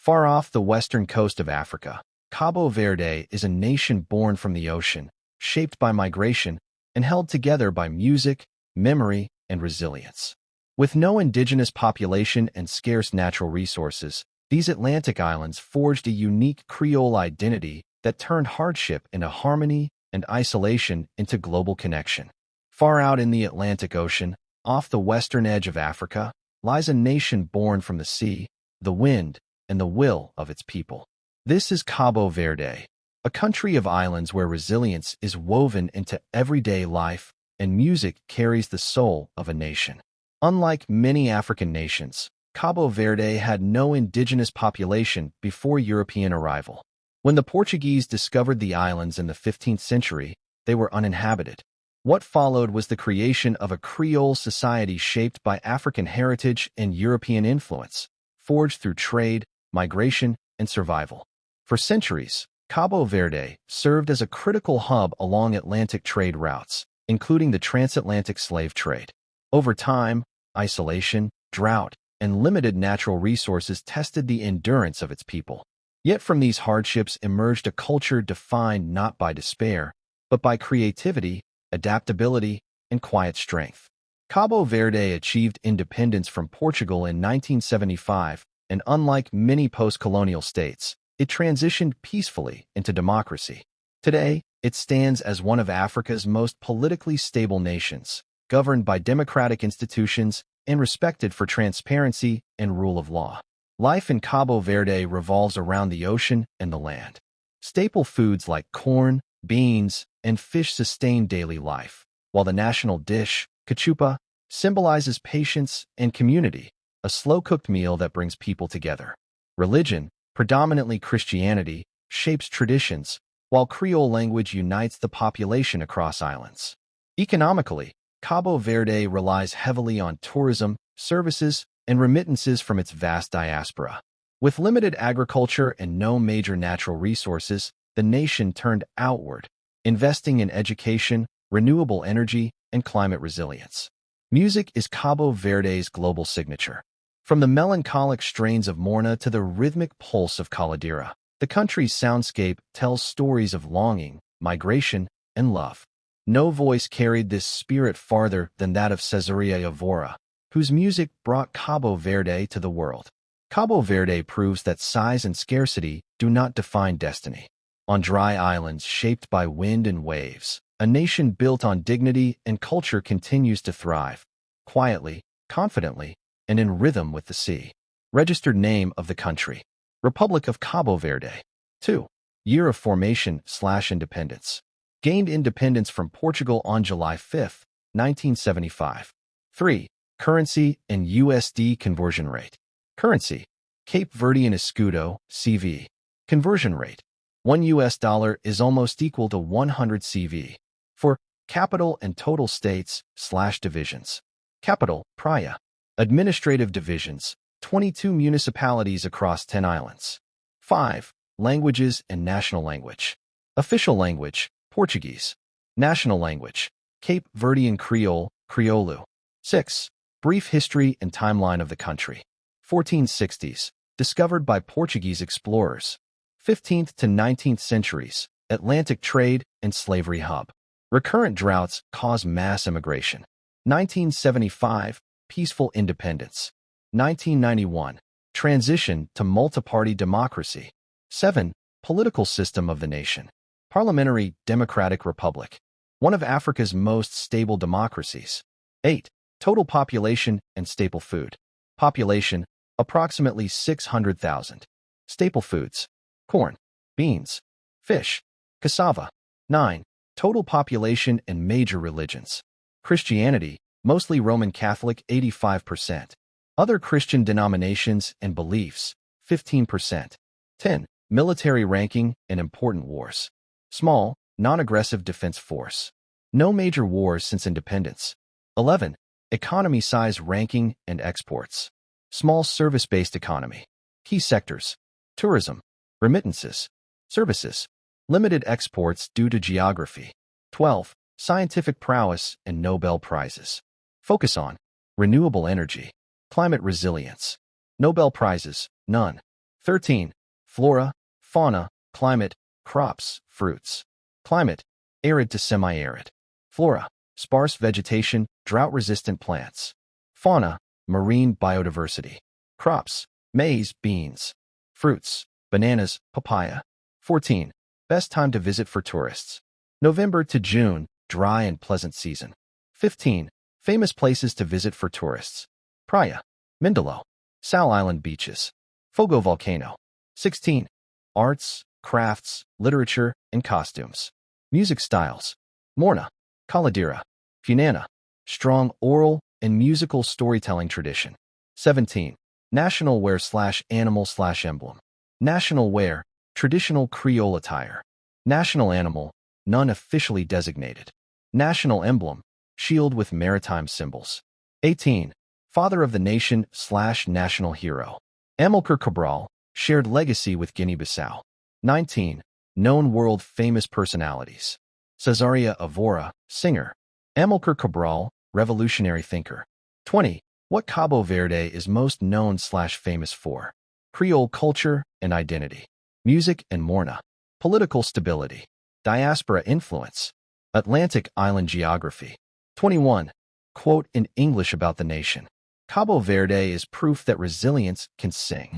Far off the western coast of Africa, Cabo Verde is a nation born from the ocean, shaped by migration, and held together by music, memory, and resilience. With no indigenous population and scarce natural resources, these Atlantic islands forged a unique Creole identity that turned hardship into harmony and isolation into global connection. Far out in the Atlantic Ocean, off the western edge of Africa, lies a nation born from the sea, the wind, and the will of its people. This is Cabo Verde, a country of islands where resilience is woven into everyday life and music carries the soul of a nation. Unlike many African nations, Cabo Verde had no indigenous population before European arrival. When the Portuguese discovered the islands in the 15th century, they were uninhabited. What followed was the creation of a Creole society shaped by African heritage and European influence, forged through trade, migration, and survival. For centuries, Cabo Verde served as a critical hub along Atlantic trade routes, including the transatlantic slave trade. Over time, isolation, drought, and limited natural resources tested the endurance of its people. Yet from these hardships emerged a culture defined not by despair, but by creativity, adaptability, and quiet strength. Cabo Verde achieved independence from Portugal in 1975, and unlike many post-colonial states, it transitioned peacefully into democracy. Today, it stands as one of Africa's most politically stable nations, governed by democratic institutions and respected for transparency and rule of law. Life in Cabo Verde revolves around the ocean and the land. Staple foods like corn, beans, and fish sustain daily life, while the national dish, cachupa, symbolizes patience and community, a slow-cooked meal that brings people together. Religion, predominantly Christianity, shapes traditions, while Creole language unites the population across islands. Economically, Cabo Verde relies heavily on tourism, services, and remittances from its vast diaspora. With limited agriculture and no major natural resources, the nation turned outward, investing in education, renewable energy, and climate resilience. Music is Cabo Verde's global signature. From the melancholic strains of Morna to the rhythmic pulse of Caladira, the country's soundscape tells stories of longing, migration, and love. No voice carried this spirit farther than that of Cesaria Evora, whose music brought Cabo Verde to the world. Cabo Verde proves that size and scarcity do not define destiny. On dry islands shaped by wind and waves, a nation built on dignity and culture continues to thrive, quietly, confidently, and in rhythm with the sea. Registered name of the country: Republic of Cabo Verde. 2. Year of formation/independence. Gained independence from Portugal on July 5, 1975. 3. Currency and USD conversion rate. Currency: Cape Verdean Escudo, CV. Conversion rate: $1 is almost equal to 100 CV. For capital and total states/divisions. Capital: Praia. Administrative divisions: 22 municipalities across 10 islands. 5. Languages and national language. Official language: Portuguese. National language: Cape Verdean Creole, Crioulo. 6. Brief history and timeline of the country. 1460s, discovered by Portuguese explorers. 15th to 19th centuries, Atlantic trade and slavery hub. Recurrent droughts cause mass immigration. 1975, peaceful independence. 1991, transition to multi-party democracy. 7. Political system of the nation. Parliamentary Democratic Republic, one of Africa's most stable democracies. 8. Total population and staple food. Population: approximately 600,000. Staple foods: corn, beans, fish, cassava. 9. Total population and major religions. Christianity, mostly Roman Catholic, 85%. Other Christian denominations and beliefs, 15%. 10. Military ranking and important wars. Small, non-aggressive defense force. No major wars since independence. 11. Economy size ranking and exports. Small service-based economy. Key sectors: tourism, remittances, services. Limited exports due to geography. 12. Scientific prowess and Nobel Prizes. Focus on renewable energy, climate resilience. Nobel Prizes: none. 13. Flora, fauna, climate, crops, fruits. Climate, arid to semi-arid. Flora, sparse vegetation, drought-resistant plants. Fauna, marine biodiversity. Crops, maize, beans. Fruits, bananas, papaya. 14. Best time to visit for tourists. November to June, dry and pleasant season. 15. Famous places to visit for tourists. Praia, Mindelo, Sal Island beaches. Fogo volcano. 16. Arts, crafts, literature, and costumes. Music styles. Morna, Caladira, Funana, strong oral and musical storytelling tradition. 17. National wear/animal/emblem. National wear, traditional Creole attire. National animal, none officially designated. National emblem, shield with maritime symbols. 18. Father of the nation/national hero. Amilcar Cabral, shared legacy with Guinea-Bissau. 19. Known world-famous personalities. Cesaria Evora, singer. Amilcar Cabral, revolutionary thinker. 20. What Cabo Verde is most known/famous for. Creole culture and identity. Music and Morna. Political stability. Diaspora influence. Atlantic island geography. 21. Quote in English about the nation. Cabo Verde is proof that resilience can sing.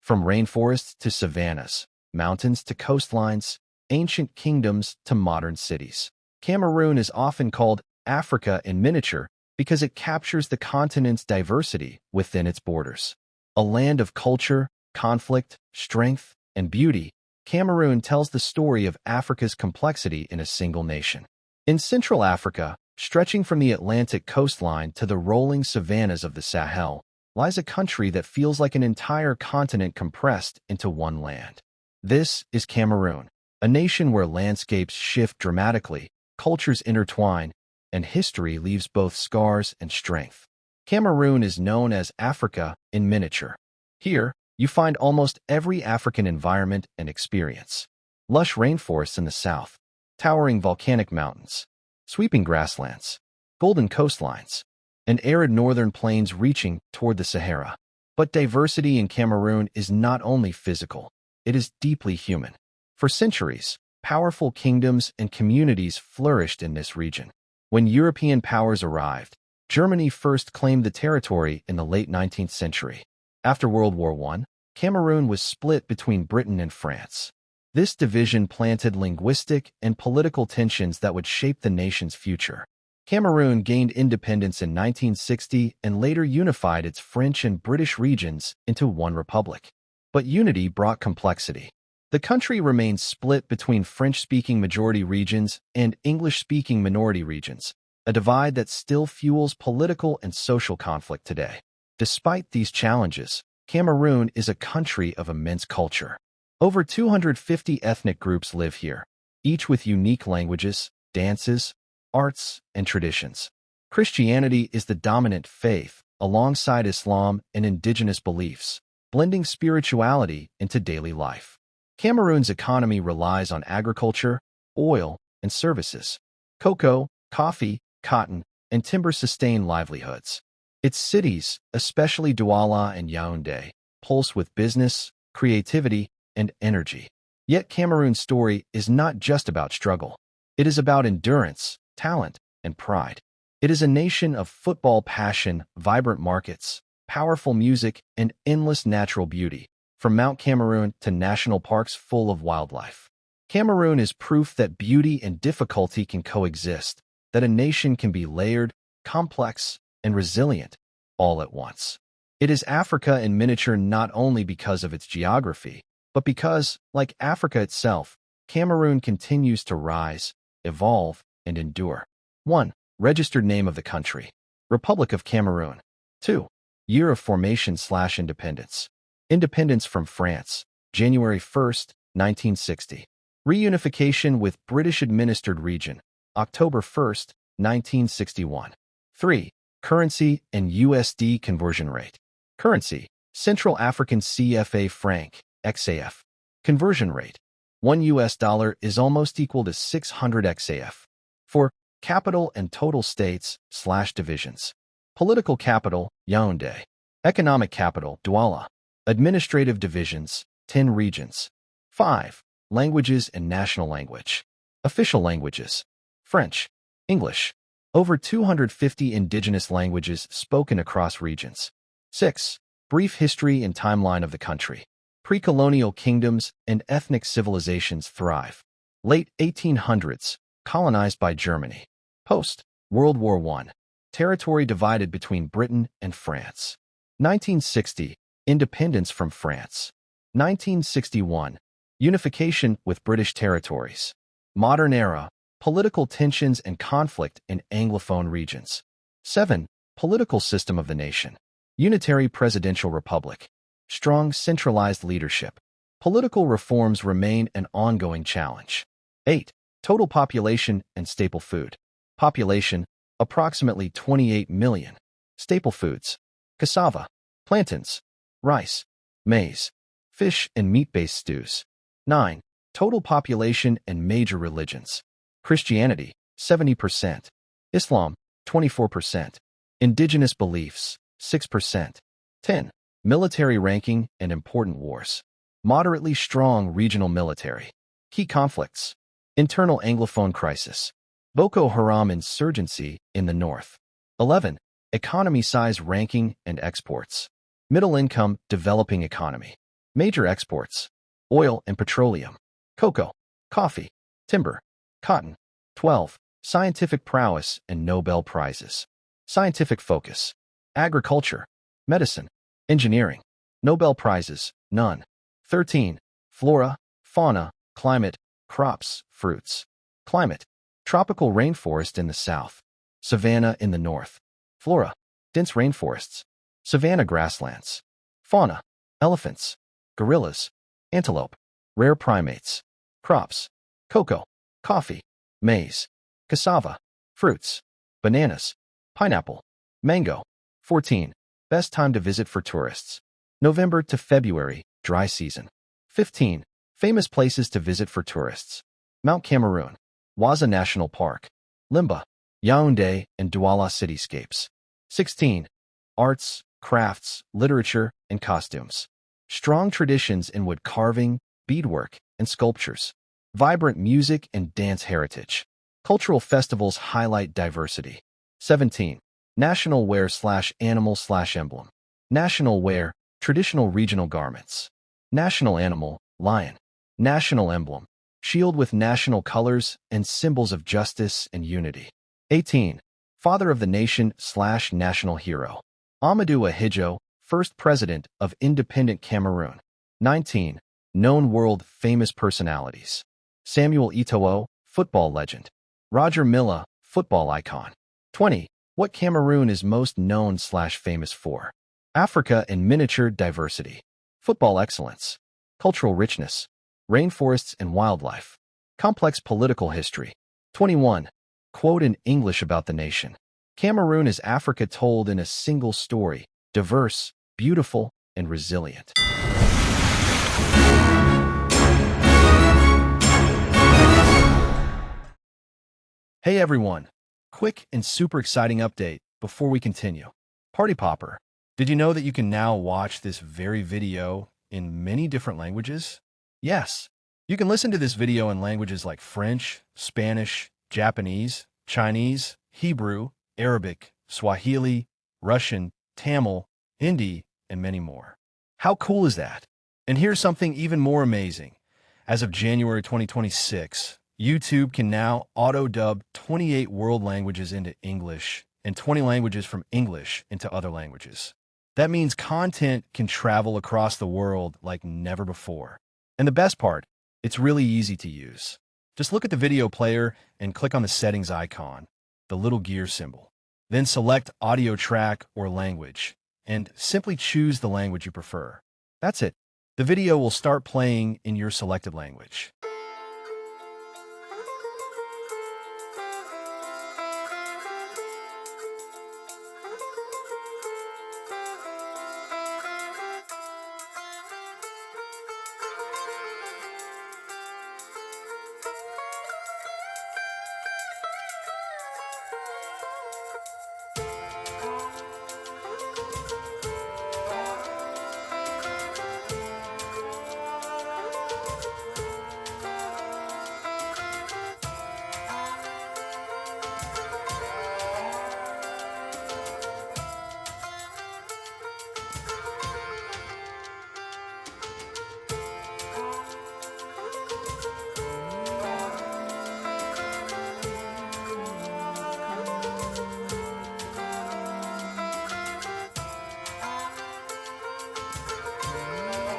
From rainforests to savannas, mountains to coastlines, ancient kingdoms to modern cities. Cameroon is often called Africa in miniature because it captures the continent's diversity within its borders. A land of culture, conflict, strength, and beauty, Cameroon tells the story of Africa's complexity in a single nation. In Central Africa, stretching from the Atlantic coastline to the rolling savannas of the Sahel, lies a country that feels like an entire continent compressed into one land. This is Cameroon, a nation where landscapes shift dramatically, cultures intertwine, and history leaves both scars and strength. Cameroon is known as Africa in miniature. Here, you find almost every African environment and experience. Lush rainforests in the south, towering volcanic mountains, sweeping grasslands, golden coastlines, and arid northern plains reaching toward the Sahara. But diversity in Cameroon is not only physical, it is deeply human. For centuries, powerful kingdoms and communities flourished in this region. When European powers arrived, Germany first claimed the territory in the late 19th century. After World War I, Cameroon was split between Britain and France. This division planted linguistic and political tensions that would shape the nation's future. Cameroon gained independence in 1960 and later unified its French and British regions into one republic. But unity brought complexity. The country remains split between French-speaking majority regions and English-speaking minority regions, a divide that still fuels political and social conflict today. Despite these challenges, Cameroon is a country of immense culture. Over 250 ethnic groups live here, each with unique languages, dances, arts, and traditions. Christianity is the dominant faith, alongside Islam and indigenous beliefs, blending spirituality into daily life. Cameroon's economy relies on agriculture, oil, and services. Cocoa, coffee, cotton, and timber sustain livelihoods. Its cities, especially Douala and Yaoundé, pulse with business, creativity, and energy. Yet Cameroon's story is not just about struggle. It is about endurance, talent, and pride. It is a nation of football passion, vibrant markets, powerful music, and endless natural beauty, from Mount Cameroon to national parks full of wildlife. Cameroon is proof that beauty and difficulty can coexist, that a nation can be layered, complex, and resilient all at once. It is Africa in miniature not only because of its geography, but because, like Africa itself, Cameroon continues to rise, evolve, and endure. 1. Registered name of the country. Republic of Cameroon. 2. Year of formation/independence. Independence from France, January 1st, 1960. Reunification with British-administered region, October 1st, 1961. 3. Currency and USD conversion rate. Currency, Central African CFA franc, XAF. Conversion rate. $1 is almost equal to 600 XAF. For capital and total states/divisions. Political capital, Yaoundé. Economic capital, Douala. Administrative divisions, 10 regions. 5. Languages and national language. Official languages. French. English. Over 250 indigenous languages spoken across regions. 6. Brief history and timeline of the country. Pre-colonial kingdoms and ethnic civilizations thrive. Late 1800s, colonized by Germany. Post-World War I. Territory divided between Britain and France. 1960, independence from France. 1961, unification with British territories. Modern era, political tensions and conflict in Anglophone regions. 7. Political system of the nation. Unitary presidential republic. Strong centralized leadership. Political reforms remain an ongoing challenge. 8. Total population and staple food. Population, approximately 28 million. Staple foods. Cassava, plantains, rice, maize, fish and meat-based stews. 9. Total population and major religions. Christianity, 70%. Islam, 24%. Indigenous beliefs, 6%. 10. Military ranking and important wars. Moderately strong regional military. Key conflicts. Internal Anglophone crisis. Boko Haram insurgency in the north. 11. Economy size ranking and exports. Middle income, developing economy. Major exports. Oil and petroleum. Cocoa, coffee, timber, cotton. 12. Scientific prowess and Nobel Prizes. Scientific focus. Agriculture, medicine, engineering. Nobel Prizes, none. 13. Flora, fauna, climate, crops, fruits. Climate. Tropical rainforest in the south. Savanna in the north. Flora. Dense rainforests. Savanna grasslands. Fauna. Elephants. Gorillas. Antelope. Rare primates. Crops. Cocoa. Coffee. Maize. Cassava. Fruits. Bananas. Pineapple. Mango. 14. Best time to visit for tourists. November to February, dry season. 15. Famous places to visit for tourists. Mount Cameroon. Waza National Park. Limba. Yaoundé and Douala cityscapes. 16. Arts, crafts, literature, and costumes. Strong traditions in wood carving, beadwork, and sculptures. Vibrant music and dance heritage. Cultural festivals highlight diversity. 17. National wear/animal/emblem. National wear, traditional regional garments. National animal, lion. National emblem, shield with national colors and symbols of justice and unity. 18. Father of the nation/national hero. Amadou Ahidjo, first president of independent Cameroon. 19. Known world-famous personalities. Samuel Eto'o, football legend. Roger Milla, football icon. 20. What Cameroon is most known/famous for. Africa and miniature diversity. Football excellence. Cultural richness. Rainforests and wildlife. Complex political history. 21. Quote in English about the nation. Cameroon is Africa told in a single story, diverse, beautiful, and resilient. Hey everyone! Quick and super exciting update before we continue. Party Popper, did you know that you can now watch this very video in many different languages? Yes, you can listen to this video in languages like French, Spanish, Japanese, Chinese, Hebrew, Arabic, Swahili, Russian, Tamil, Hindi, and many more. How cool is that? And here's something even more amazing. As of January 2026, YouTube can now auto-dub 28 world languages into English and 20 languages from English into other languages. That means content can travel across the world like never before. And the best part, it's really easy to use. Just look at the video player and click on the settings icon, the little gear symbol. Then select audio track or language, and simply choose the language you prefer. That's it. The video will start playing in your selected language.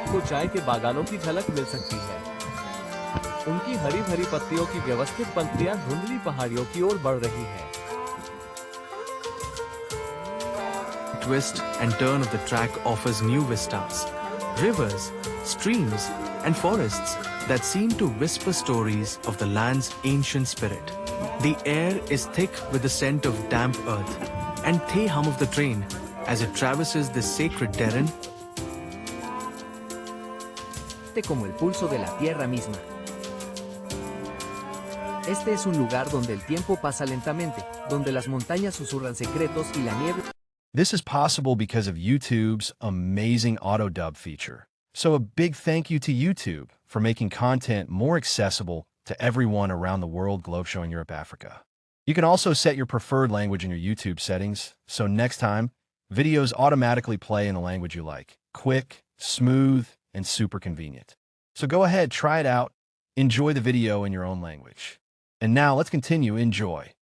आपको चाय के बागानों की झलक मिल सकती है। उनकी हरी भरी पत्तियों की व्यवस्थित पंक्तियां धुंधली पहाड़ियों की ओर बढ़ रही हैं। Twist and turn of the track offers new vistas, rivers, streams, and forests that seem to whisper stories of the land's ancient spirit. The air is thick with the scent of damp earth and the hum of the train as it traverses this sacred terrain. Como el pulso de la tierra misma. Este es un lugar donde el tiempo pasa lentamente, donde las montañas susurran secretos y la nieve. This is possible because of YouTube's amazing auto-dub feature. So a big thank you to YouTube for making content more accessible to everyone around the world, globe showing Europe, Africa. You can also set your preferred language in your YouTube settings, so next time, videos automatically play in the language you like. Quick, smooth, and super convenient. So go ahead, try it out, enjoy the video in your own language. And now let's continue, enjoy.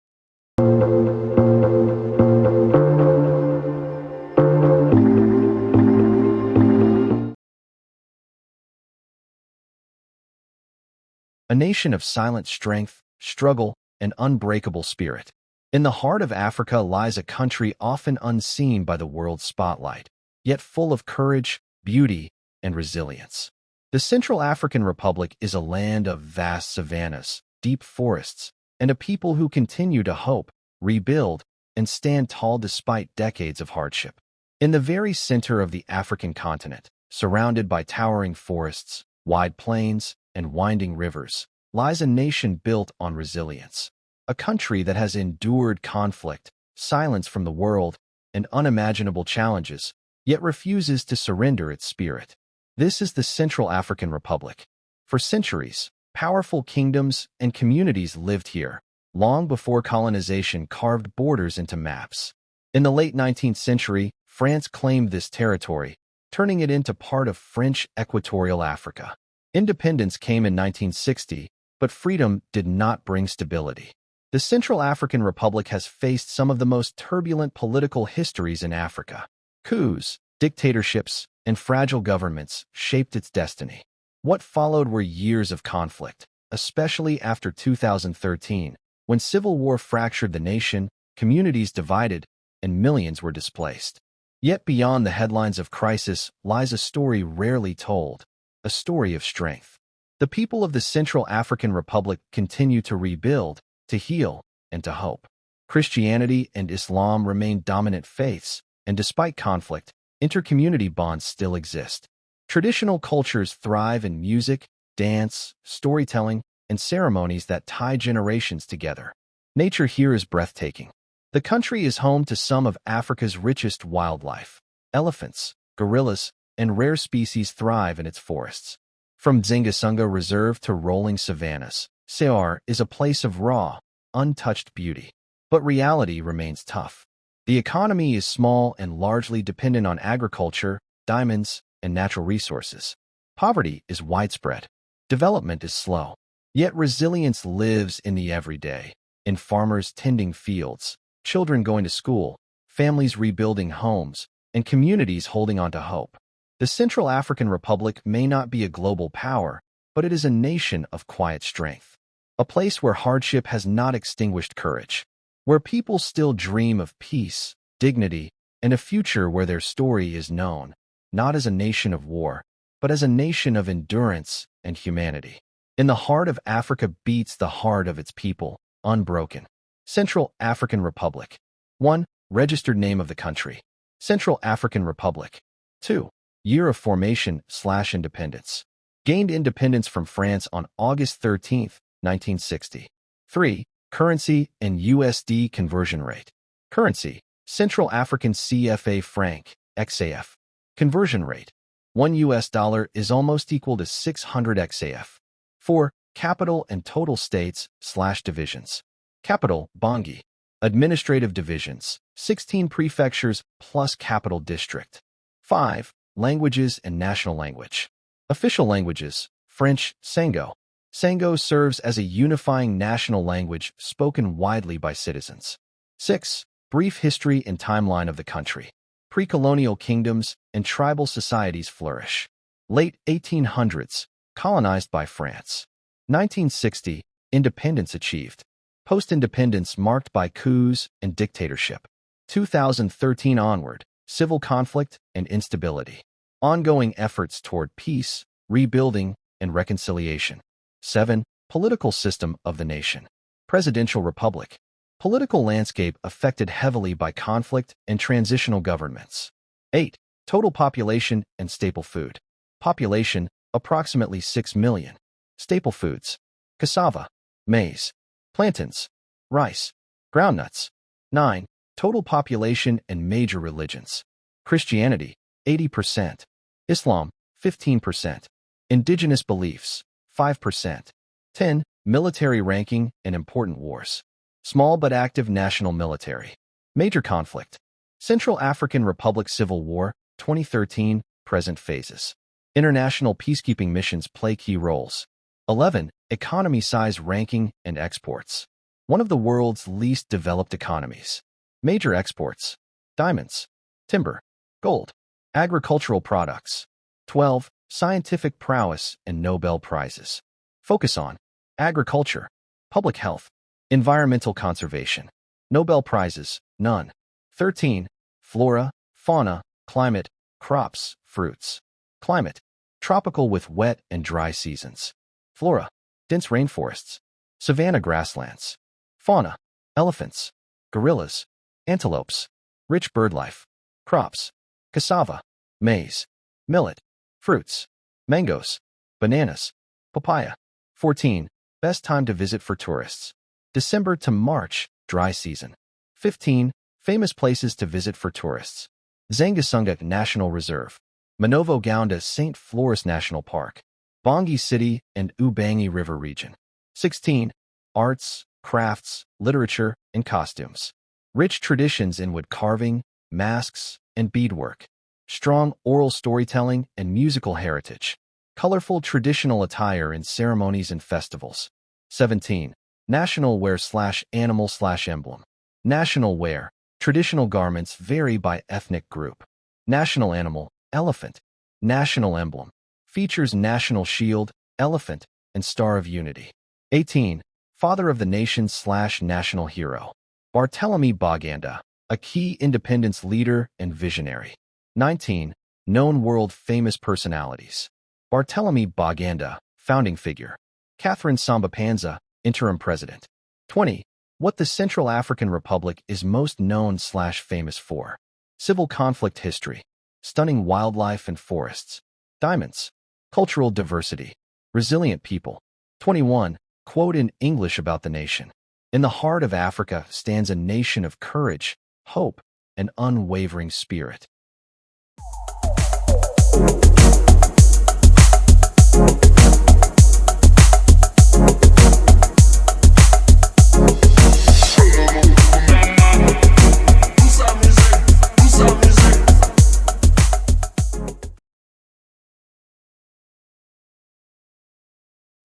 A nation of silent strength, struggle, and unbreakable spirit. In the heart of Africa lies a country often unseen by the world's spotlight, yet full of courage, beauty, and resilience. The Central African Republic is a land of vast savannas, deep forests, and a people who continue to hope, rebuild, and stand tall despite decades of hardship. In the very center of the African continent, surrounded by towering forests, wide plains, and winding rivers, lies a nation built on resilience. A country that has endured conflict, silence from the world, and unimaginable challenges, yet refuses to surrender its spirit. This is the Central African Republic. For centuries, powerful kingdoms and communities lived here, long before colonization carved borders into maps. In the late 19th century, France claimed this territory, turning it into part of French Equatorial Africa. Independence came in 1960, but freedom did not bring stability. The Central African Republic has faced some of the most turbulent political histories in Africa. Coups, dictatorships, and fragile governments shaped its destiny. What followed were years of conflict, especially after 2013, when civil war fractured the nation, communities divided, and millions were displaced. Yet beyond the headlines of crisis lies a story rarely told, a story of strength. The people of the Central African Republic continue to rebuild, to heal, and to hope. Christianity and Islam remain dominant faiths, and despite conflict, intercommunity bonds still exist. Traditional cultures thrive in music, dance, storytelling, and ceremonies that tie generations together. Nature here is breathtaking. The country is home to some of Africa's richest wildlife. Elephants, gorillas, and rare species thrive in its forests. From Zingasunga Reserve to rolling savannas, C.A.R is a place of raw, untouched beauty. But reality remains tough. The economy is small and largely dependent on agriculture, diamonds, and natural resources. Poverty is widespread. Development is slow. Yet resilience lives in the everyday, in farmers tending fields, children going to school, families rebuilding homes, and communities holding on to hope. The Central African Republic may not be a global power, but it is a nation of quiet strength. A place where hardship has not extinguished courage, where people still dream of peace, dignity, and a future where their story is known, not as a nation of war, but as a nation of endurance and humanity. In the heart of Africa beats the heart of its people, unbroken. Central African Republic. 1. Registered name of the country. Central African Republic. 2. Year of formation/independence. Gained independence from France on August 13, 1960. 3. Currency and USD conversion rate. Currency, Central African CFA franc, XAF. Conversion rate, $1 is almost equal to 600 XAF. 4. Capital and total states/divisions. Capital, Bangui. Administrative divisions, 16 prefectures plus capital district. 5. Languages and national language. Official languages, French, Sango. Sango serves as a unifying national language spoken widely by citizens. 6. Brief history and timeline of the country. Pre-colonial kingdoms and tribal societies flourish. Late 1800s, colonized by France. 1960, independence achieved. Post-independence marked by coups and dictatorship. 2013 onward, civil conflict and instability. Ongoing efforts toward peace, rebuilding, and reconciliation. 7. Political system of the nation. Presidential republic. Political landscape affected heavily by conflict and transitional governments. 8. Total population and staple food. Population, approximately 6 million. Staple foods. Cassava, maize, plantains, rice, groundnuts. 9. Total population and major religions. Christianity, 80%. Islam, 15%. Indigenous beliefs, 5%. 10. Military ranking and important wars. Small but active national military. Major conflict. Central African Republic Civil War, 2013, present phases. International peacekeeping missions play key roles. 11. Economy size ranking and exports. One of the world's least developed economies. Major exports. Diamonds, timber, gold, agricultural products. 12. Scientific prowess and Nobel Prizes. Focus on agriculture, public health, environmental conservation. Nobel Prizes, none. 13. Flora, fauna, climate, crops, fruits. Climate, tropical with wet and dry seasons. Flora, dense rainforests, savanna grasslands. Fauna, elephants, gorillas, antelopes, rich birdlife. Crops, cassava, maize, millet. Fruits, mangoes, bananas, papaya. 14. Best time to visit for tourists. December to March, dry season. 15. Famous places to visit for tourists. Zangasunga National Reserve. Manovo Gaunda St. Floris National Park. Bongi City and Ubangi River Region. 16. Arts, crafts, literature, and costumes. Rich traditions in wood carving, masks, and beadwork. Strong oral storytelling and musical heritage. Colorful traditional attire in ceremonies and festivals. 17. National wear/animal/emblem. National wear. Traditional garments vary by ethnic group. National animal, elephant. National emblem. Features national shield, elephant, and Star of Unity. 18. Father of the nation/national hero. Barthélemy Baganda, a key independence leader and visionary. 19. Known world-famous personalities. Barthélemy Baganda, founding figure. Catherine Samba-Panza, interim president. 20. What the Central African Republic is most known/famous for. Civil conflict history. Stunning wildlife and forests. Diamonds. Cultural diversity. Resilient people. 21. Quote in English about the nation. In the heart of Africa stands a nation of courage, hope, and unwavering spirit.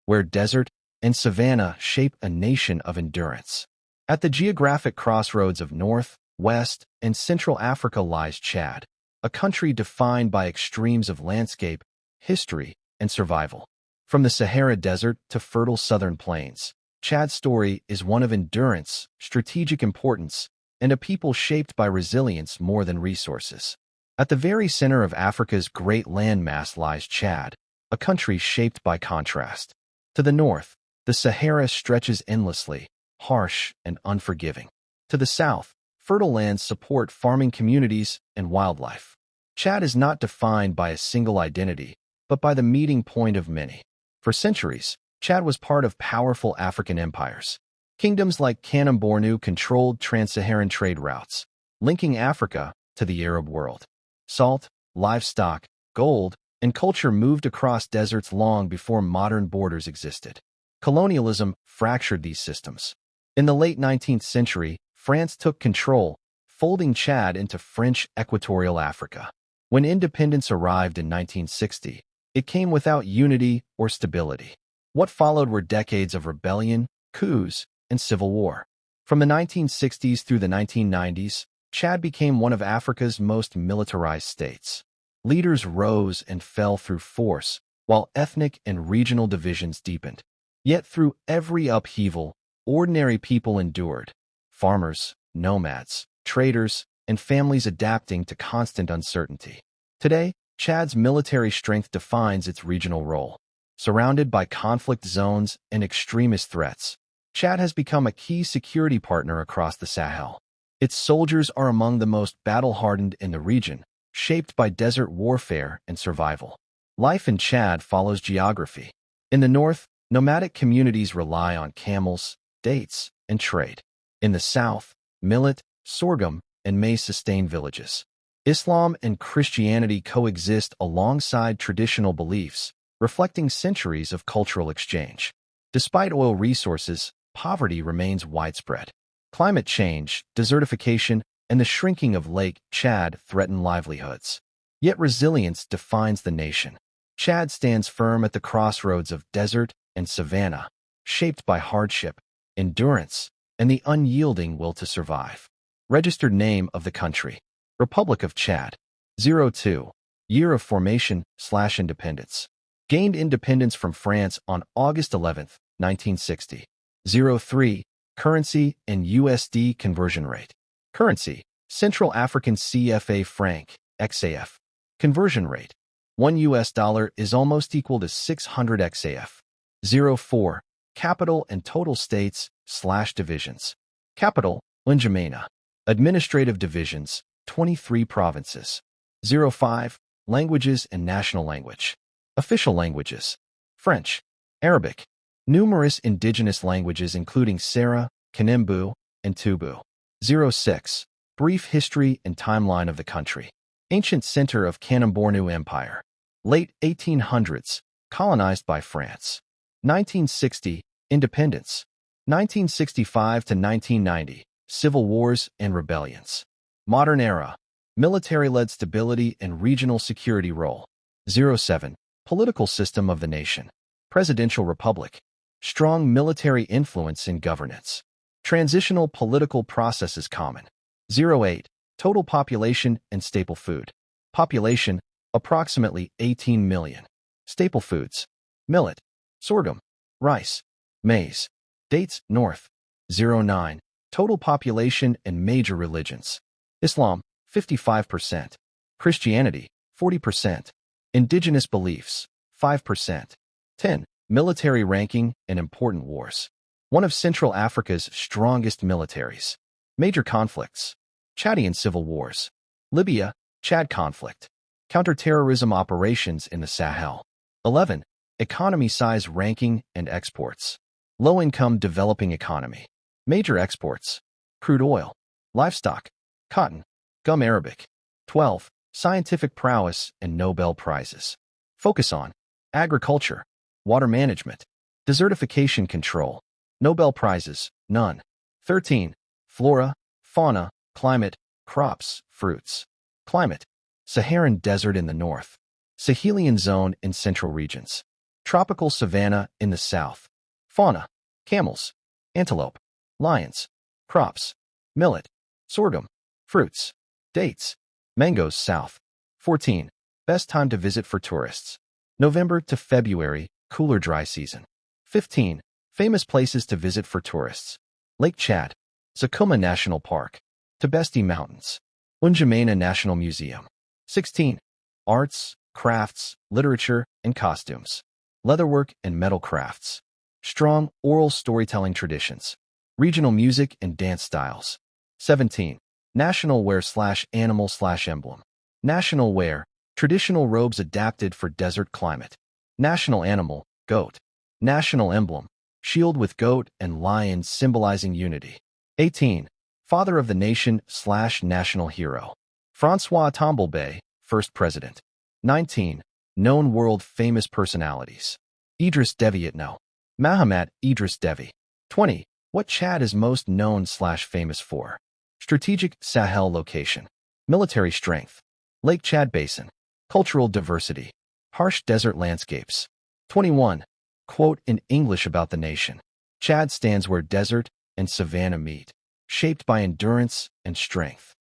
Where desert and savanna shape a nation of endurance. At the geographic crossroads of North, West, and Central Africa lies Chad, a country defined by extremes of landscape, history, and survival. From the Sahara Desert to fertile southern plains, Chad's story is one of endurance, strategic importance, and a people shaped by resilience more than resources. At the very center of Africa's great landmass lies Chad, a country shaped by contrast. To the north, the Sahara stretches endlessly, harsh and unforgiving. To the south, fertile lands support farming communities and wildlife. Chad is not defined by a single identity, but by the meeting point of many. For centuries, Chad was part of powerful African empires. Kingdoms like Kanem-Bornu controlled trans-Saharan trade routes, linking Africa to the Arab world. Salt, livestock, gold, and culture moved across deserts long before modern borders existed. Colonialism fractured these systems. In the late 19th century, France took control, folding Chad into French Equatorial Africa. When independence arrived in 1960, it came without unity or stability. What followed were decades of rebellion, coups, and civil war. From the 1960s through the 1990s, Chad became one of Africa's most militarized states. Leaders rose and fell through force, while ethnic and regional divisions deepened. Yet through every upheaval, ordinary people endured. Farmers, nomads, traders, and families adapting to constant uncertainty. Today, Chad's military strength defines its regional role. Surrounded by conflict zones and extremist threats, Chad has become a key security partner across the Sahel. Its soldiers are among the most battle-hardened in the region, shaped by desert warfare and survival. Life in Chad follows geography. In the north, nomadic communities rely on camels, dates, and trade. In the south, millet, sorghum, and maize sustain villages. Islam and Christianity coexist alongside traditional beliefs, reflecting centuries of cultural exchange. Despite oil resources, poverty remains widespread. Climate change, desertification, and the shrinking of Lake Chad threaten livelihoods. Yet resilience defines the nation. Chad stands firm at the crossroads of desert and savanna, shaped by hardship, endurance, and the unyielding will to survive. Registered name of the country: Republic of Chad. 02. Year of formation/independence. Gained independence from France on August 11, 1960. 03. Currency and USD conversion rate. Currency: Central African CFA franc, XAF. Conversion rate: $1 is almost equal to 600 XAF. 04. Capital and total states/divisions. Capital: N'Djamena. Administrative divisions: 23 provinces. 05. Languages and national language. Official languages: French, Arabic. Numerous indigenous languages including Sera, Kanembu, and Tubu. 06. Brief history and timeline of the country. Ancient center of Kanem-Bornu Empire. Late 1800s, colonized by France. 1960, independence. 1965 to 1990, civil wars and rebellions. Modern era, military-led stability and regional security role. 07. Political system of the nation. Presidential republic. Strong military influence in governance. Transitional political processes common. 08. Total population and staple food. Population: approximately 18 million. Staple foods: millet, sorghum, rice, maize. Dates: North. 09. Total population and major religions. Islam: 55%. Christianity: 40%. Indigenous beliefs: 5%. 10. Military ranking and important wars. One of Central Africa's strongest militaries. Major conflicts: Chadian civil wars. Libya, Chad conflict. Counterterrorism operations in the Sahel. 11. Economy size ranking and exports. Low-income developing economy. Major exports: crude oil, livestock, cotton, gum arabic. 12. Scientific prowess and Nobel Prizes. Focus on agriculture, water management, desertification control. Nobel Prizes: none. 13. Flora, fauna, climate, crops, fruits. Climate: Saharan desert in the north. Sahelian zone in central regions. Tropical savanna in the south. Fauna: camels, antelope, lions. Crops: millet, sorghum, fruits, dates, mangoes south. 14. Best time to visit for tourists: November to February, cooler dry season. 15. Famous places to visit for tourists: Lake Chad, Zakuma National Park, Tibesti Mountains, N'Djamena National Museum. 16. Arts, crafts, literature, and costumes. Leatherwork and metal crafts. Strong oral storytelling traditions. Regional music and dance styles. 17. National wear/animal/emblem. National wear: traditional robes adapted for desert climate. National animal: goat. National emblem: shield with goat and lion symbolizing unity. 18. Father of the nation/national hero. François Tombalbaye, first president. 19. Known world-famous personalities. Idris Deby Itno. Mahamat Idris Deby. 20. What Chad is most known/famous for. Strategic Sahel location. Military strength. Lake Chad Basin. Cultural diversity. Harsh desert landscapes. 21. Quote in English about the nation. Chad stands where desert and savanna meet, shaped by endurance and strength.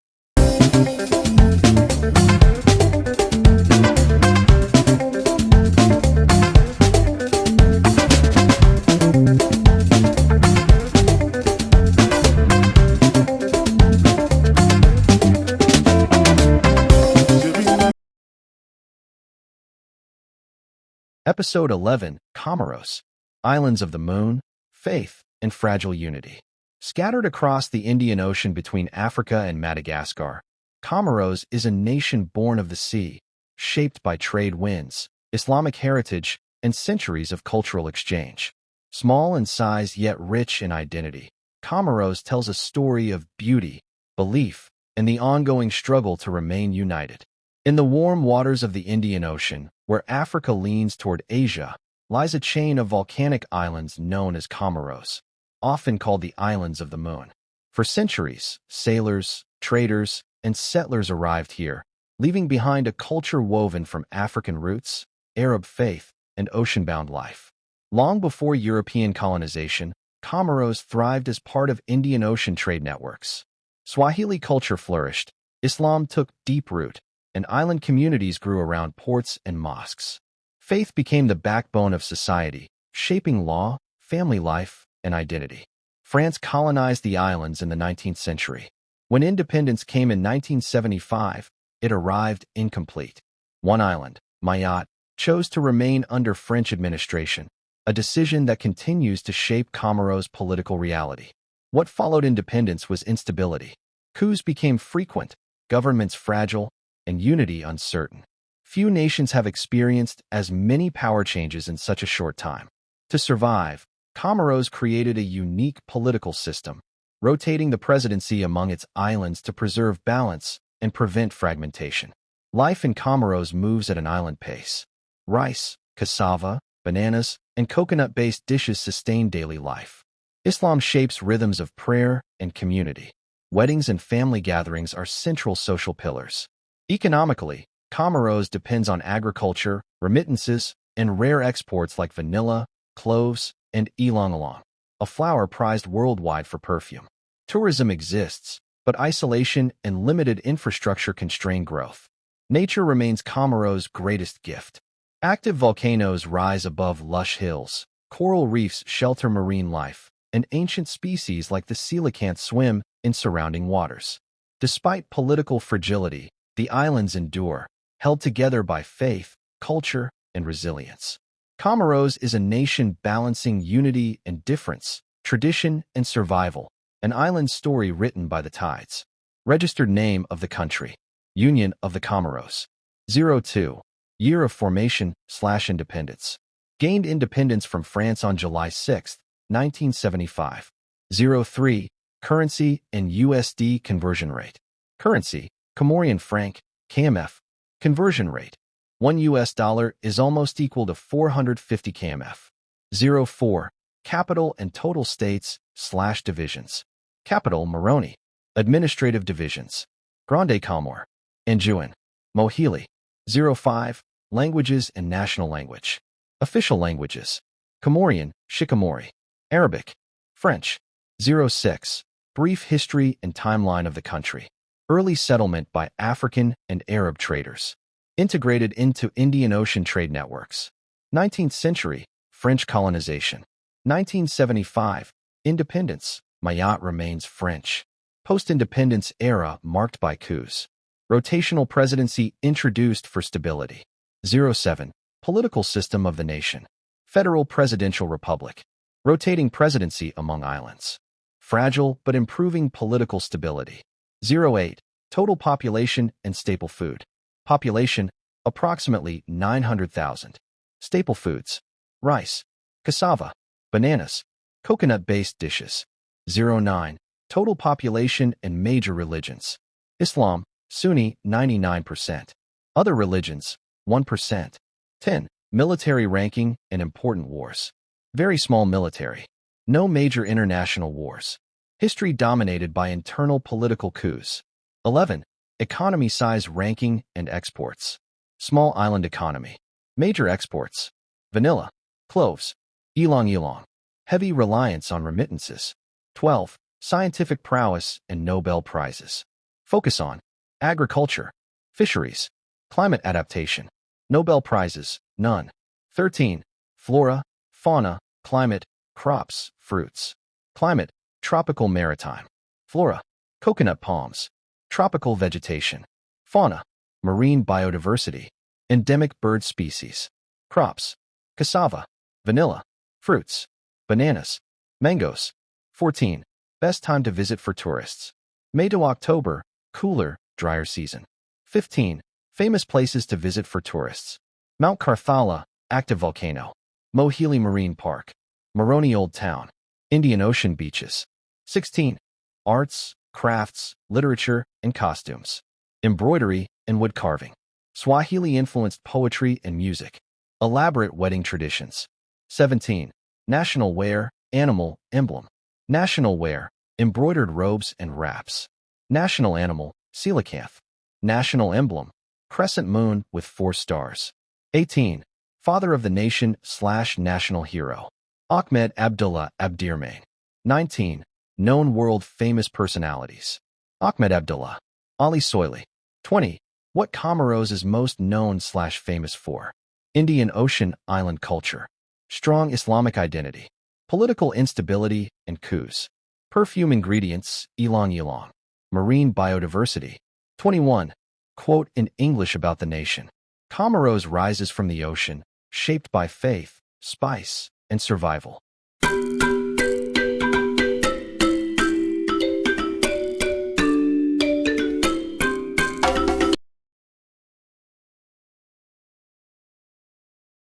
Episode 11, Comoros, Islands of the Moon, Faith, and Fragile Unity. Scattered across the Indian Ocean between Africa and Madagascar, Comoros is a nation born of the sea, shaped by trade winds, Islamic heritage, and centuries of cultural exchange. Small in size yet rich in identity, Comoros tells a story of beauty, belief, and the ongoing struggle to remain united. In the warm waters of the Indian Ocean, where Africa leans toward Asia, lies a chain of volcanic islands known as Comoros, often called the Islands of the Moon. For centuries, sailors, traders, and settlers arrived here, leaving behind a culture woven from African roots, Arab faith, and ocean-bound life. Long before European colonization, Comoros thrived as part of Indian Ocean trade networks. Swahili culture flourished, Islam took deep root, and island communities grew around ports and mosques. Faith became the backbone of society, shaping law, family life, and identity. France colonized the islands in the 19th century. When independence came in 1975, it arrived incomplete. One island, Mayotte, chose to remain under French administration, a decision that continues to shape Comoros' political reality. What followed independence was instability. Coups became frequent, governments fragile, and unity uncertain. Few nations have experienced as many power changes in such a short time. To survive, Comoros created a unique political system, rotating the presidency among its islands to preserve balance and prevent fragmentation. Life in Comoros moves at an island pace. Rice, cassava, bananas, and coconut-based dishes sustain daily life. Islam shapes rhythms of prayer and community. Weddings and family gatherings are central social pillars. Economically, Comoros depends on agriculture, remittances, and rare exports like vanilla, cloves, and ylang-ylang, a flower prized worldwide for perfume. Tourism exists, but isolation and limited infrastructure constrain growth. Nature remains Comoros' greatest gift. Active volcanoes rise above lush hills, coral reefs shelter marine life, and ancient species like the coelacanth swim in surrounding waters. Despite political fragility, the islands endure, held together by faith, culture, and resilience. Comoros is a nation balancing unity and difference, tradition and survival, an island story written by the tides. Registered name of the country: Union of the Comoros. 02. Year of formation/independence. Gained independence from France on July 6, 1975. 03. Currency and USD conversion rate. Currency: Comorian franc, KMF. Conversion rate: $1 is almost equal to 450 KMF. 04. Capital and total states/divisions. Capital: Moroni. Administrative divisions: Grande Comore, Anjouan, Mohili. 05. Languages and national language. Official languages: Comorian, Shikamori. Arabic, French. 06. Brief history and timeline of the country. Early settlement by African and Arab traders. Integrated into Indian Ocean trade networks. 19th century, French colonization. 1975, independence. Mayotte remains French. Post-independence era marked by coups. Rotational presidency introduced for stability. 07. Political system of the nation. Federal presidential republic. Rotating presidency among islands. Fragile but improving political stability. 08. Total population and staple food. Population: approximately 900,000. Staple foods: rice, cassava, bananas, coconut-based dishes. 09. Total population and major religions. Islam, Sunni, 99%. Other religions, 1%. 10. Military ranking and important wars. Very small military. No major international wars. History dominated by internal political coups. 11. Economy size ranking and exports. Small island economy. Major exports: vanilla, cloves, ylang-ylang. Heavy reliance on remittances. 12. Scientific prowess and Nobel Prizes. Focus on agriculture, fisheries, climate adaptation. Nobel Prizes, none. 13. Flora, fauna, climate, crops, fruits. Climate: tropical maritime. Flora: coconut palms. Tropical vegetation. Fauna: marine biodiversity. Endemic bird species. Crops: cassava, vanilla, fruits, bananas, mangoes. 14. Best time to visit for tourists. May to October, cooler, drier season. 15. Famous places to visit for tourists. Mount Carthala, active volcano. Mohili Marine Park. Moroni Old Town. Indian Ocean beaches. 16. Arts, crafts, literature, and costumes. Embroidery and wood carving. Swahili-influenced poetry and music. Elaborate wedding traditions. 17. National wear, animal, emblem. National wear, embroidered robes and wraps. National animal, coelacanth. National emblem, crescent moon with 4 stars. 18. Father of the nation / national hero. Ahmed Abdullah Abdirmain. 19. Known world-famous personalities. Ahmed Abdullah. Ali Soili. 20. What Comoros is most known / famous for. Indian Ocean island culture. Strong Islamic identity. Political instability and coups. Perfume ingredients, ylang ylang. Marine biodiversity. 21. Quote in English about the nation. Comoros rises from the ocean, shaped by faith, spice, and survival.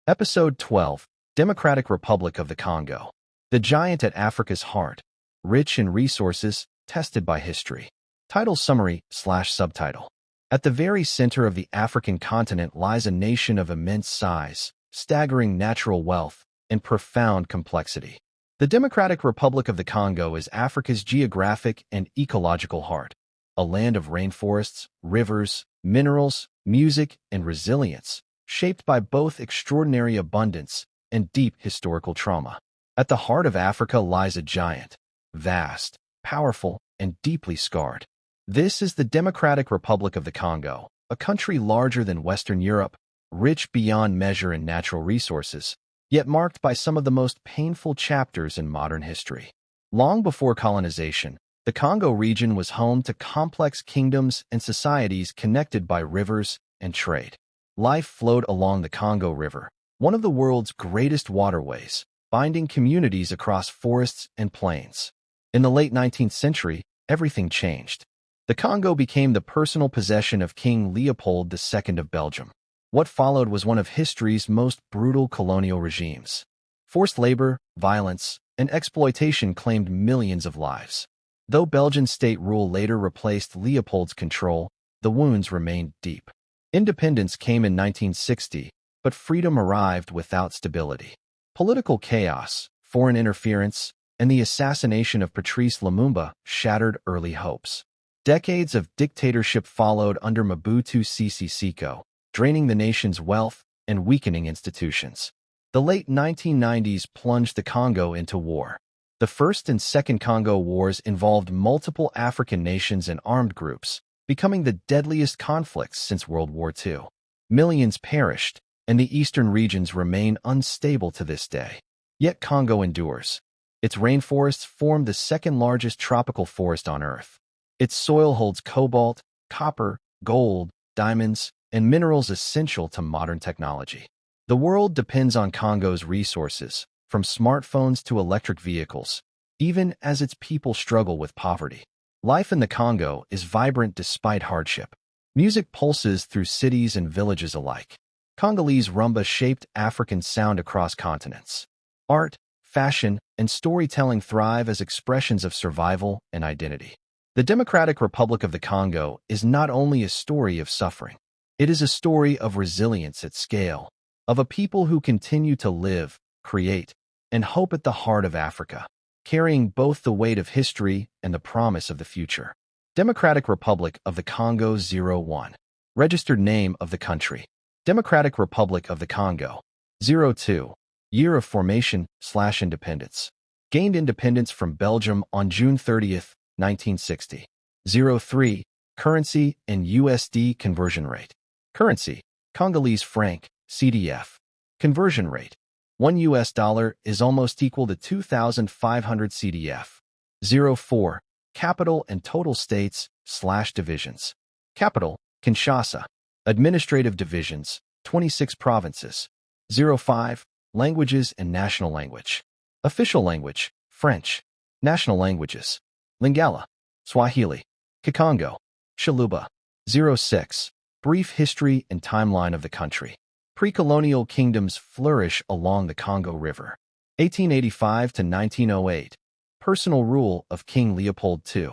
Episode 12. Democratic Republic of the Congo. The giant at Africa's heart. Rich in resources, tested by history. Title summary / subtitle. At the very center of the African continent lies a nation of immense size, staggering natural wealth, and profound complexity. The Democratic Republic of the Congo is Africa's geographic and ecological heart, a land of rainforests, rivers, minerals, music, and resilience, shaped by both extraordinary abundance and deep historical trauma. At the heart of Africa lies a giant, vast, powerful, and deeply scarred. This is the Democratic Republic of the Congo, a country larger than Western Europe, rich beyond measure in natural resources, yet marked by some of the most painful chapters in modern history. Long before colonization, the Congo region was home to complex kingdoms and societies connected by rivers and trade. Life flowed along the Congo River, one of the world's greatest waterways, binding communities across forests and plains. In the late 19th century, everything changed. The Congo became the personal possession of King Leopold II of Belgium. What followed was one of history's most brutal colonial regimes. Forced labor, violence, and exploitation claimed millions of lives. Though Belgian state rule later replaced Leopold's control, the wounds remained deep. Independence came in 1960, but freedom arrived without stability. Political chaos, foreign interference, and the assassination of Patrice Lumumba shattered early hopes. Decades of dictatorship followed under Mobutu Sese Seko, draining the nation's wealth and weakening institutions. The late 1990s plunged the Congo into war. The First and Second Congo Wars involved multiple African nations and armed groups, becoming the deadliest conflicts since World War II. Millions perished, and the eastern regions remain unstable to this day. Yet Congo endures. Its rainforests form the second-largest tropical forest on Earth. Its soil holds cobalt, copper, gold, diamonds, and minerals essential to modern technology. The world depends on Congo's resources, from smartphones to electric vehicles, even as its people struggle with poverty. Life in the Congo is vibrant despite hardship. Music pulses through cities and villages alike. Congolese rumba shaped African sound across continents. Art, fashion, and storytelling thrive as expressions of survival and identity. The Democratic Republic of the Congo is not only a story of suffering. It is a story of resilience at scale, of a people who continue to live, create, and hope at the heart of Africa, carrying both the weight of history and the promise of the future. Democratic Republic of the Congo 01. Registered name of the country. Democratic Republic of the Congo. 02. Year of formation / independence. Gained independence from Belgium on June 30th, 1960. 03. Currency and USD conversion rate. Currency, Congolese franc, CDF. Conversion rate, $1 is almost equal to 2,500 CDF. 04. Capital and total states / divisions. Capital, Kinshasa. Administrative divisions, 26 provinces. 05. Languages and national language. Official language, French. National languages. Lingala, Swahili, Kikongo, Chiluba. 06. Brief history and timeline of the country. Pre-colonial kingdoms flourish along the Congo River. 1885 to 1908. Personal rule of King Leopold II.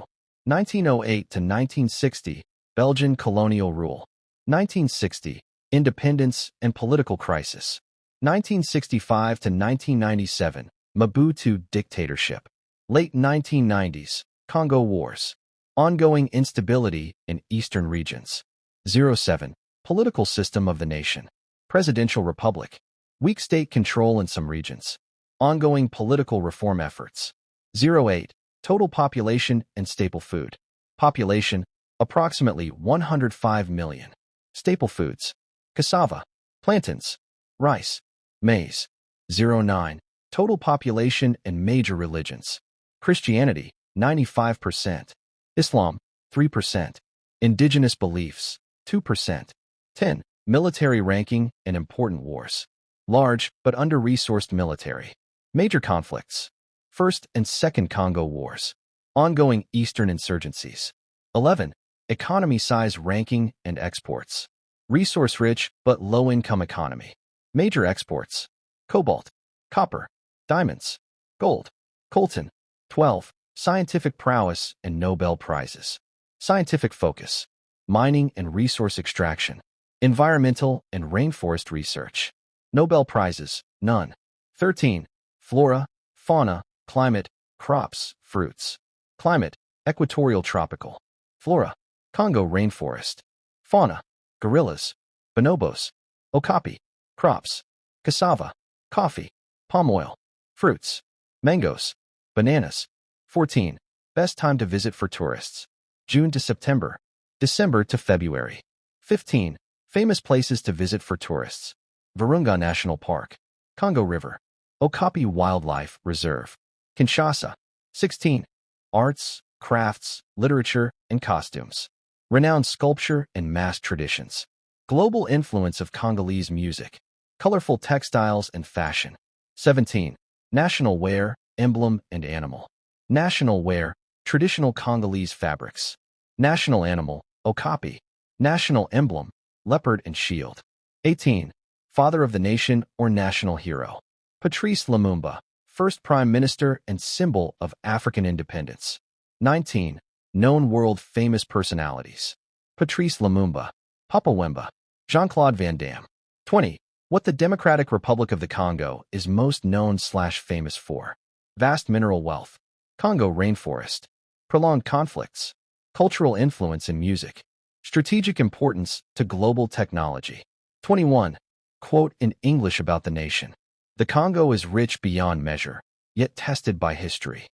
1908 to 1960. Belgian colonial rule. 1960. Independence and political crisis. 1965 to 1997. Mobutu dictatorship. Late 1990s. Congo Wars. Ongoing instability in eastern regions. 07. Political system of the nation. Presidential republic. Weak state control in some regions. Ongoing political reform efforts. 08. Total population and staple food. Population, approximately 105 million. Staple foods. Cassava, plantains, rice, maize. 09. Total population and major religions. Christianity, 95%. Islam, 3%. Indigenous beliefs, 2%. 10. Military ranking and important wars. Large but under-resourced military. Major conflicts. First and Second Congo Wars. Ongoing Eastern insurgencies. 11. Economy size ranking and exports. Resource-rich but low-income economy. Major exports. Cobalt, copper, diamonds, gold, coltan. 12. Scientific prowess and Nobel Prizes. Scientific focus. Mining and resource extraction. Environmental and rainforest research. Nobel Prizes, none. 13. Flora, fauna, climate, crops, fruits. Climate, equatorial tropical. Flora, Congo rainforest. Fauna, gorillas, bonobos, okapi. Crops, cassava, coffee, palm oil. Fruits, mangoes, bananas. 14. Best time to visit for tourists. June to September. December to February. 15. Famous places to visit for tourists. Virunga National Park. Congo River. Okapi Wildlife Reserve. Kinshasa. 16. Arts, crafts, literature, and costumes. Renowned sculpture and mass traditions. Global influence of Congolese music. Colorful textiles and fashion. 17. National wear, emblem, and animal. National wear, traditional Congolese fabrics. National animal, okapi. National emblem, leopard and shield. 18. Father of the nation or national hero. Patrice Lumumba, first prime minister and symbol of African independence. 19. Known world-famous personalities. Patrice Lumumba, Papa Wemba, Jean-Claude Van Damme. 20. What the Democratic Republic of the Congo is most known/famous for. Vast mineral wealth. Congo rainforest. Prolonged conflicts. Cultural influence in music. Strategic importance to global technology. 21. Quote in English about the nation. The Congo is rich beyond measure, yet tested by history.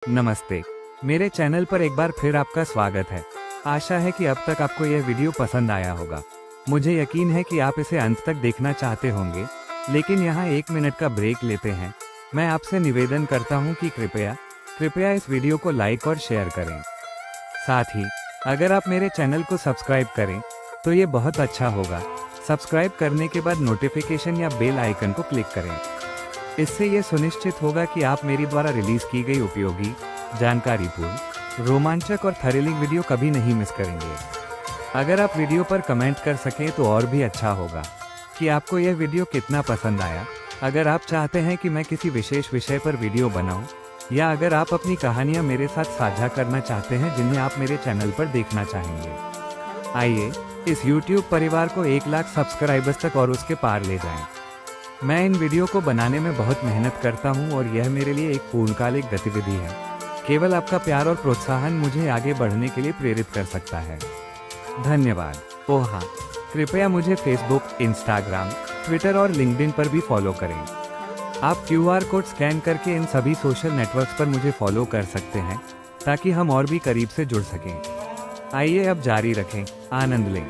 नमस्ते, मेरे channel पर एक बार फिर आपका स्वागत है। आशा है कि अब तक आपको यह वीडियो पसंद आया होगा। मुझे यकीन है कि आप इसे अंत तक देखना चाहते होंगे, लेकिन यहाँ 1 मिनट का ब्रेक लेते हैं। मैं आपसे निवेदन करता हूँ कि कृपया इस वीडियो को लाइक और शेयर करें। साथ ही अगर आप मेरे चैनल को सब्सक्राइब करें तो ये बहुत अच्छा होगा। सब्सक्राइब करने के बाद नोटिफिकेशन या बेल आइकन को क्लिक करें। इससे ये सुनिश्चित होगा कि आप मेरी द्वारा रिलीज की गई उपयोगी, जानकारीपूर्ण, रोमांचक और थ्रिलिंग वीडियो कभी नहीं मिस करेंगे। अगर आप वीडियो पर कमेंट कर सकें तो और भी अच्छा होगा कि आपको यह वीडियो कितना पसंद आया। अगर आप चाहते हैं कि मैं किसी विशेष विषय पर वीडियो बनाऊं, या अगर आप अपनी कहानियां मेरे साथ साझा करना चाहते हैं जिन्हें आप मेरे चैनल पर देखना चाहेंगे, आइए इस YouTube परिवार को 1 लाख सब्सक्राइबर्स तक और उसके पार ले जाएं। मैं इन वीडियो को बनाने में बहुत मेहनत करता हूं और यह मेरे लिए एक पूर्णकालिक गतिविधि है। केवल आपका प्यार और प्रोत्साहन मुझे आगे बढ़ने के लिए प्रेरित कर सकता है। धन्यवाद। ओह हाँ, कृपया मुझे फेसबुक, इंस्टाग्राम, ट्विटर और लिंक्डइन पर भी फॉलो करें। आप QR कोड स्कैन करके इन सभी सोशल नेटवर्क्स पर मुझे फॉलो कर सकते हैं ताकि हम और भी करीब से जुड़ सकें। आइए अब जारी रखें, आनंद लें।